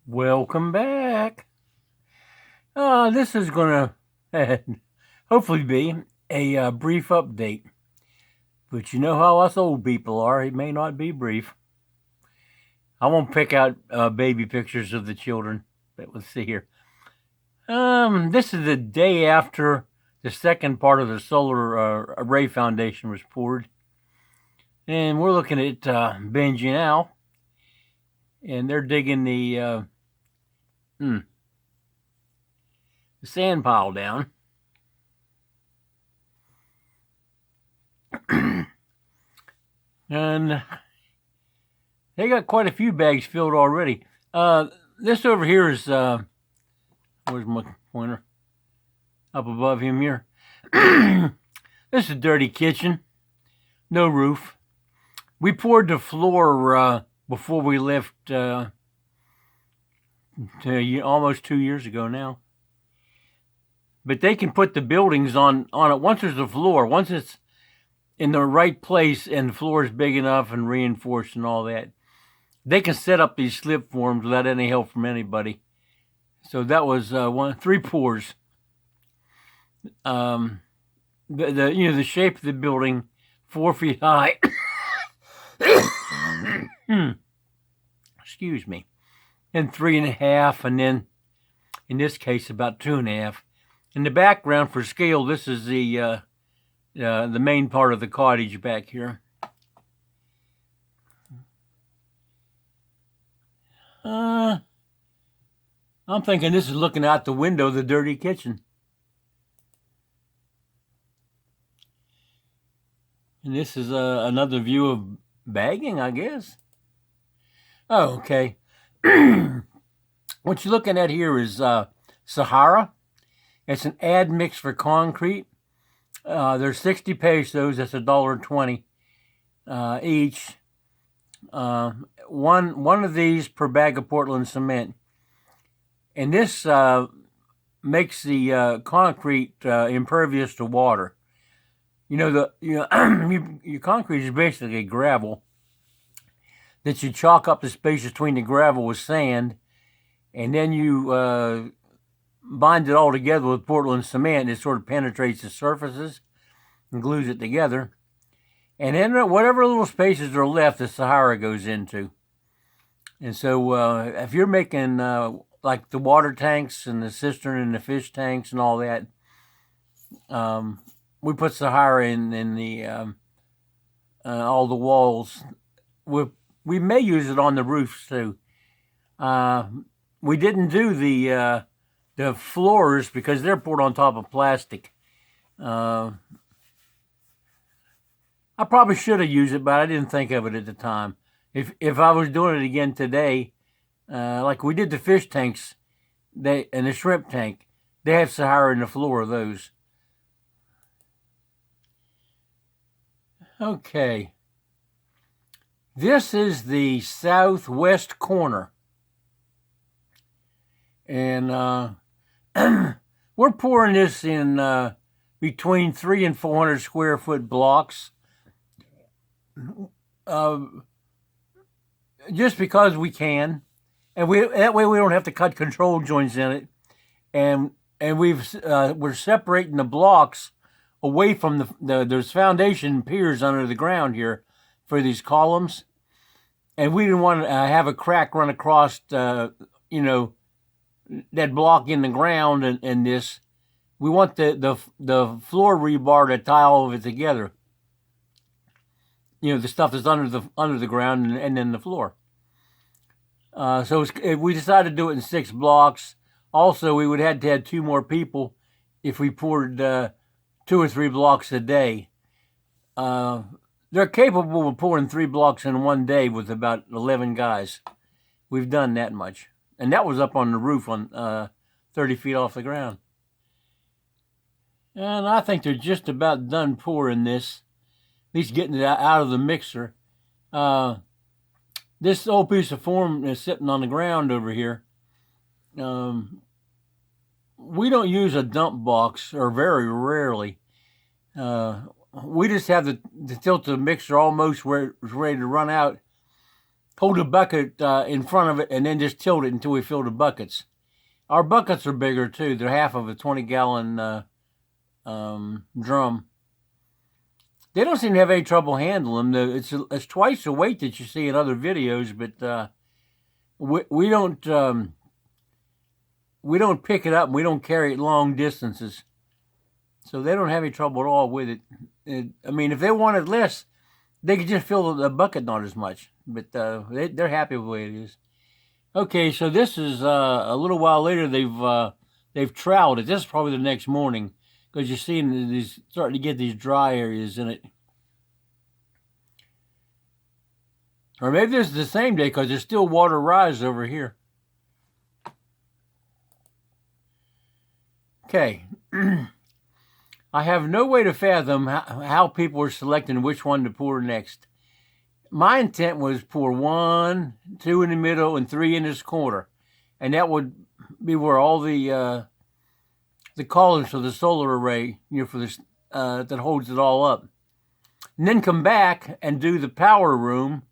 Welcome back. This is going to hopefully be a brief update. But you know how us old people are, it may not be brief. I won't pick out baby pictures of the children, but let's see here. This is the day after the second part of the solar array foundation was poured. And we're looking at Benji now. And they're digging the sand pile down. And they got quite a few bags filled already. This over here is, where's my pointer? Up above him here. This is a dirty kitchen. No roof. We poured the floor before we left almost 2 years ago now. But they can put the buildings on it once there's a floor. Once it's in the right place and the floor is big enough and reinforced and all that, they can set up these slip forms without any help from anybody. So that was 3 pours. The shape of the building, 4 feet high. Excuse me. And 3.5, and then in this case about 2.5. In the background for scale, this is the main part of the cottage back here. I'm thinking this is looking out the window of the dirty kitchen. And this is another view of bagging, I guess. Oh, okay. What you're looking at here is Sahara. It's an admix for concrete. There's 60 pesos. That's $1.20 each. One of these per bag of Portland cement, and this makes the concrete impervious to water. Your concrete is basically gravel that you chalk up the space between the gravel with sand, and then you bind it all together with Portland cement. It sort of penetrates the surfaces and glues it together. And then whatever little spaces are left, the Sahara goes into. And so if you're making like the water tanks and the cistern and the fish tanks and all that, we put Sahara in the all the walls. We may use it on the roofs too. We didn't do the floors because they're poured on top of plastic. I probably should have used it, but I didn't think of it at the time. If I was doing it again today, like we did the fish tanks, and the shrimp tank, they have Sahara in the floor of those. Okay. This is the southwest corner. And we're pouring this in between 300 and 400 square foot blocks. Just because we can, and that way we don't have to cut control joints in it, and we're separating the blocks away from there's foundation piers under the ground here for these columns, and we didn't want to have a crack run across that block in the ground, and this we want the floor rebar to tie all of it together. The stuff that's under the ground and then the floor. So we decided to do it in 6 blocks. Also, we would have to have 2 more people if we poured 2 or 3 blocks a day. They're capable of pouring 3 blocks in one day with about 11 guys. We've done that much. And that was up on the roof on 30 feet off the ground. And I think they're just about done pouring this. At least getting it out of the mixer. This old piece of form is sitting on the ground over here. We don't use a dump box, or very rarely. We just have to tilt the mixer almost where it's ready to run out, hold a bucket in front of it and then just tilt it until we fill the buckets. Our buckets are bigger too. They're half of a 20-gallon drum. They don't seem to have any trouble handling them. It's twice the weight that you see in other videos, but we don't pick it up and we don't carry it long distances, so they don't have any trouble at all with it. I mean, if they wanted less, they could just fill the bucket not as much, but they're happy with the way it is. Okay, so this is a little while later. They've troweled it. This is probably the next morning because you're seeing these starting to get these dry areas in it. Or maybe this is the same day because there's still water rise over here. Okay. I have no way to fathom how people are selecting which one to pour next. My intent was pour 1, 2 in the middle, and 3 in this corner, and that would be where all the columns for the solar array, for this that holds it all up, and then come back and do the power room,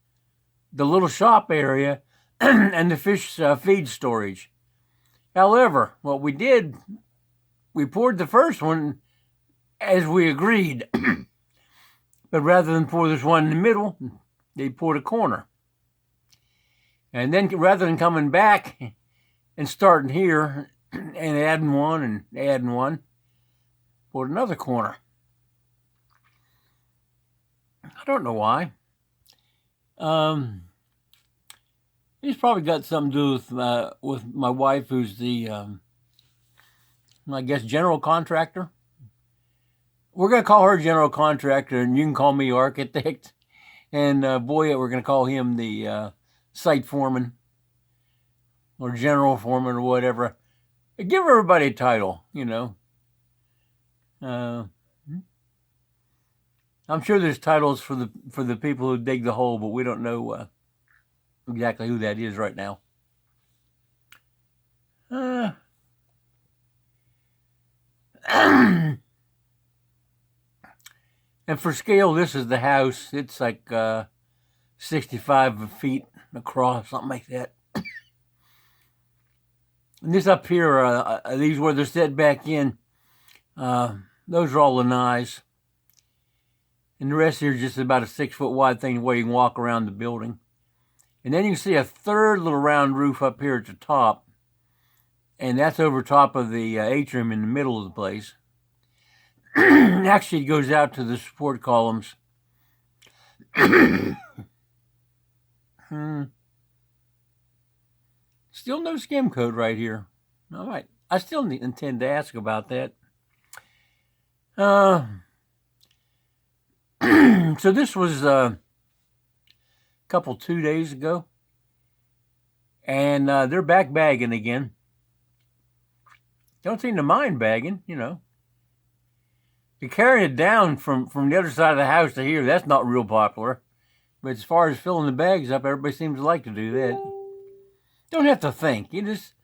the little shop area, and the fish feed storage. However, what we did, we poured the first one as we agreed, but rather than pour this one in the middle, they poured a corner. And then rather than coming back and starting here and adding one, poured another corner. I don't know why. It's probably got something to do with my wife, who's the, I guess, general contractor. We're going to call her general contractor, and you can call me architect. And Boyette, we're going to call him the site foreman or general foreman or whatever. Give everybody a title, I'm sure there's titles for the people who dig the hole, but we don't know exactly who that is right now. And for scale, this is the house. It's like 65 feet across, something like that. And this up here, these where they're set back in, those are all lanais. And the rest here is just about a 6-foot wide thing where you can walk around the building. And then you can see a third little round roof up here at the top. And that's over top of the atrium in the middle of the place. Actually, it goes out to the support columns. Still no skim coat right here. All right. I still intend to ask about that. So this was a couple 2 days ago. And they're back bagging again. Don't seem to mind bagging, You're carrying it down from the other side of the house to here. That's not real popular. But as far as filling the bags up, everybody seems to like to do that. Don't have to think. You just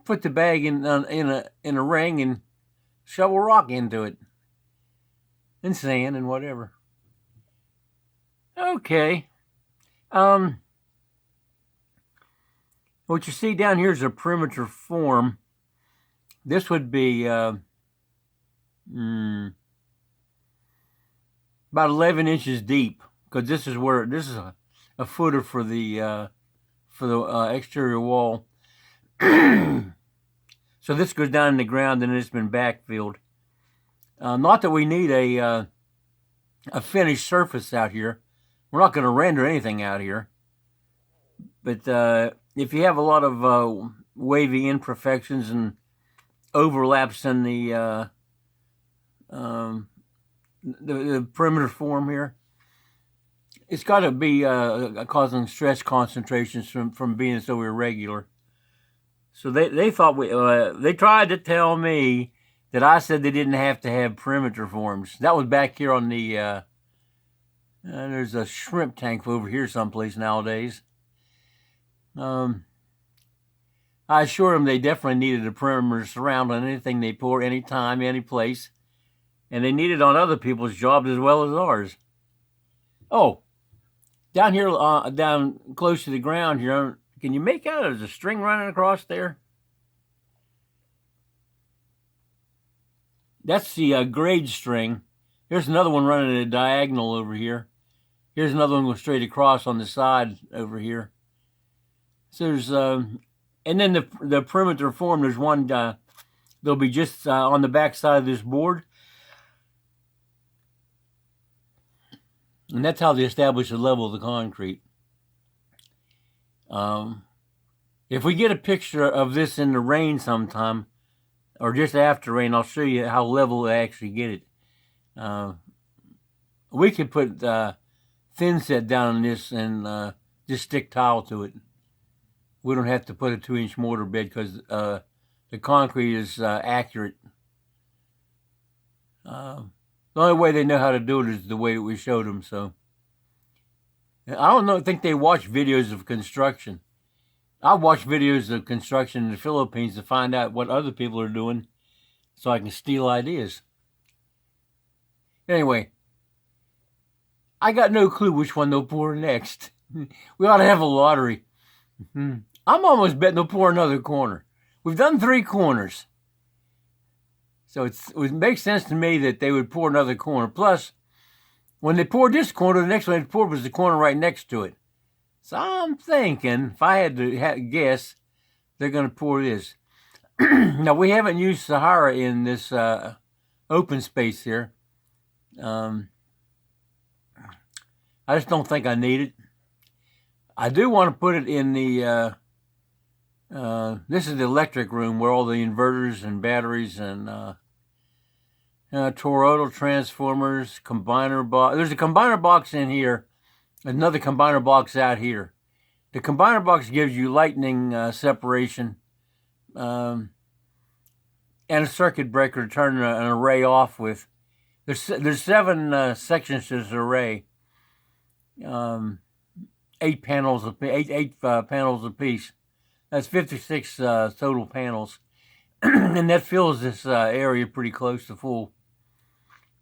put the bag in a ring and shovel rock into it. And sand and whatever. Okay. What you see down here is a perimeter form. This would be about 11 inches deep, because this is a footer for the exterior wall. So this goes down in the ground and it's been backfilled. Not that we need a finished surface out here. We're not going to render anything out here. But if you have a lot of wavy imperfections and overlaps in the perimeter form here, it's got to be causing stress concentrations from being so irregular. So they thought they tried to tell me that I said they didn't have to have perimeter forms. That was back here on the there's a shrimp tank over here someplace nowadays. I assured them they definitely needed a perimeter surrounding anything they pour, anytime, any place. And they need it on other people's jobs as well as ours. Oh, Down here, down close to the ground here, can you make out there's a string running across there? That's the grade string. Here's another one running at a diagonal over here. Here's another one going straight across on the side over here. So there's, and then the perimeter form, there's one, they'll be just on the back side of this board. And that's how they establish the level of the concrete. If we get a picture of this in the rain sometime, or just after rain, I'll show you how level they actually get it. We could put thin set down on this and just stick tile to it. We don't have to put a 2-inch mortar bed because the concrete is accurate. The only way they know how to do it is the way that we showed them. So I think they watch videos of construction. I watch videos of construction in the Philippines to find out what other people are doing so I can steal ideas. Anyway, I got no clue which one they'll pour next. We ought to have a lottery. I'm almost betting they'll pour another corner. We've done 3 corners. So it makes sense to me that they would pour another corner. Plus, when they poured this corner, the next one they poured was the corner right next to it. So I'm thinking, if I had to guess, they're going to pour this. Now, we haven't used Sahara in this open space here. I just don't think I need it. I do want to put it in the, this is the electric room where all the inverters and batteries and toroidal transformers, combiner box. There's a combiner box in here, another combiner box out here. The combiner box gives you lightning separation and a circuit breaker to turn an array off with. There's 7 sections to this array. 8 panels panels apiece. That's 56 total panels, and that fills this area pretty close to full.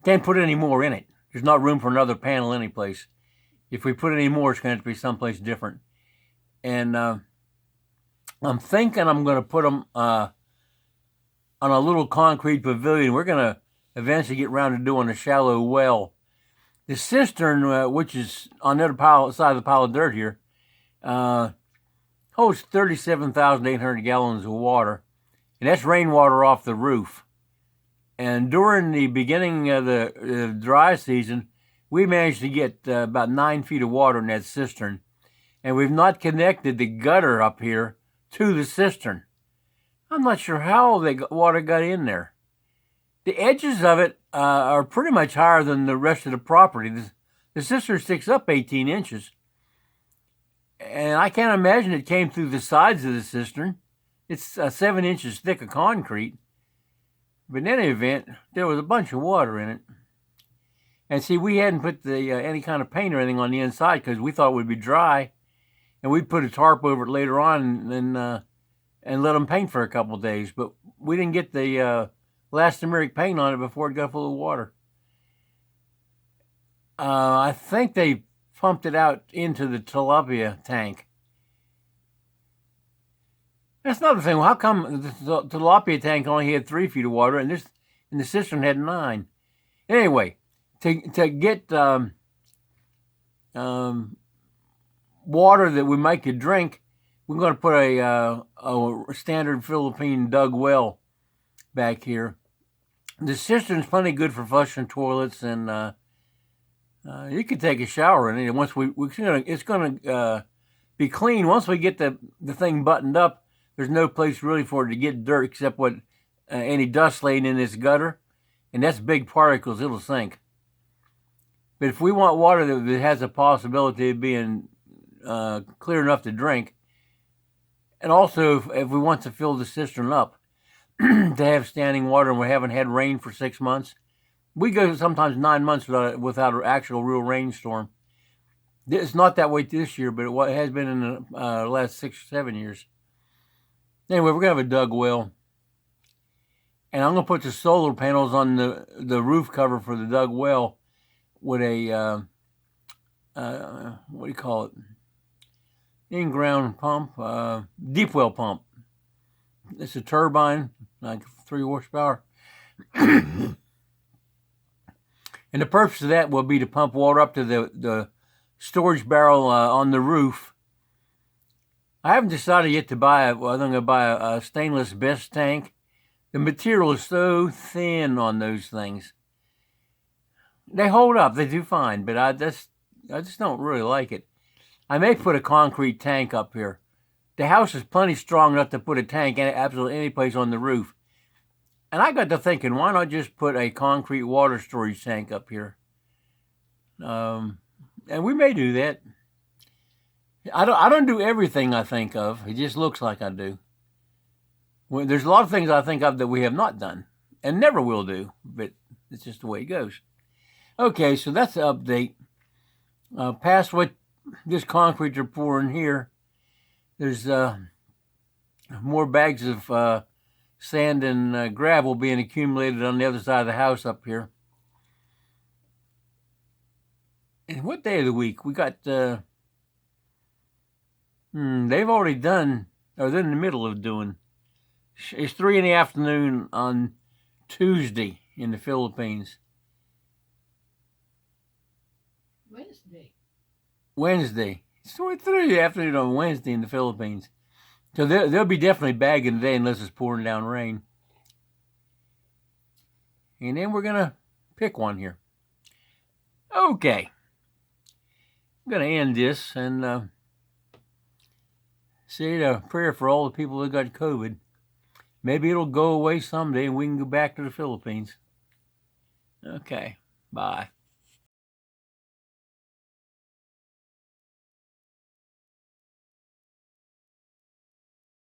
Can't put any more in it. There's not room for another panel anyplace. If we put any more, it's going to have to be someplace different. And I'm thinking I'm going to put them on a little concrete pavilion. We're going to eventually get around to doing a shallow well. The cistern, which is on the other side of the pile of dirt here, holds 37,800 gallons of water, and that's rainwater off the roof. And during the beginning of the dry season, we managed to get about 9 feet of water in that cistern, and we've not connected the gutter up here to the cistern. I'm not sure how the water got in there. The edges of it are pretty much higher than the rest of the property. The cistern sticks up 18 inches. And I can't imagine it came through the sides of the cistern. It's 7 inches thick of concrete. But in any event, there was a bunch of water in it. And see, we hadn't put the any kind of paint or anything on the inside because we thought it would be dry. And we'd put a tarp over it later on and let them paint for a couple of days. But we didn't get the elastomeric paint on it before it got full of water. I think they pumped it out into the tilapia tank. That's another thing. Well, how come the tilapia tank only had 3 feet of water and the cistern had 9? Anyway, to get water that we might could drink, we're going to put a standard Philippine dug well back here. The cistern's plenty good for flushing toilets, and you could take a shower in it. Once it's going to be clean. Once we get the thing buttoned up, there's no place really for it to get dirt except what any dust laying in this gutter, and that's big particles. It'll sink. But if we want water that has a possibility of being clear enough to drink, and also if we want to fill the cistern up to have standing water, and we haven't had rain for 6 months, we go sometimes 9 months without an actual real rainstorm. It's not that way this year, but it has been in the last 6 or 7 years. Anyway, we're going to have a dug well. And I'm going to put the solar panels on the roof cover for the dug well with a what do you call it? In-ground pump, deep well pump. It's a turbine, like 3 horsepower. And the purpose of that will be to pump water up to the storage barrel on the roof. I haven't decided yet to buy I'm going to buy a stainless best tank. The material is so thin on those things. They hold up, they do fine, but I just don't really like it. I may put a concrete tank up here. The house is plenty strong enough to put a tank in absolutely any place on the roof. And I got to thinking, why not just put a concrete water storage tank up here? And we may do that. I don't do everything I think of. It just looks like I do. Well, there's a lot of things I think of that we have not done and never will do, but it's just the way it goes. Okay, so that's the update. Past what this concrete are pouring here, there's more bags of sand and gravel being accumulated on the other side of the house up here. And what day of the week? We got, they've already done, or they're in the middle of doing. It's 3 in the afternoon on Tuesday in the Philippines. Wednesday. It's 3 in the afternoon on Wednesday in the Philippines. So they'll be definitely bagging today unless it's pouring down rain. And then we're going to pick one here. Okay. I'm going to end this and say a prayer for all the people that got COVID. Maybe it'll go away someday and we can go back to the Philippines. Okay. Bye.